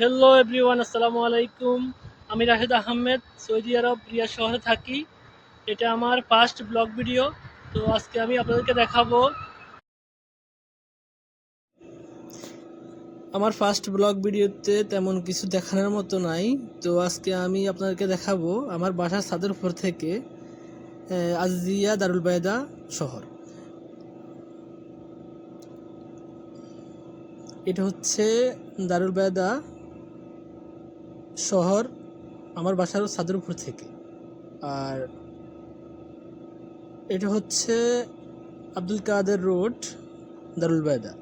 Hello everyone, আসসালামু আলাইকুম। আমি রাশেদ আহমেদ, সৌদি আরব রিয়াদ শহরে থাকি। এটা আমার ফার্স্ট ব্লগ ভিডিও। তো আজকে আমি আপনাদেরকে দেখাবো আমার ফার্স্ট ব্লগ ভিডিওতে তেমন কিছু দেখানোর মতো নাই। তো আজকে আমি আপনাদেরকে দেখাবো আমার বাসার ছাদের উপর থেকে আজিজিয়া দারুল বায়দা শহর। এটা হচ্ছে দারুল বায়দা শহর আমার বাসার ছাদের উপর থেকে। আর এটা হচ্ছে আব্দুল কাদের রোড, দারুল বায়দা।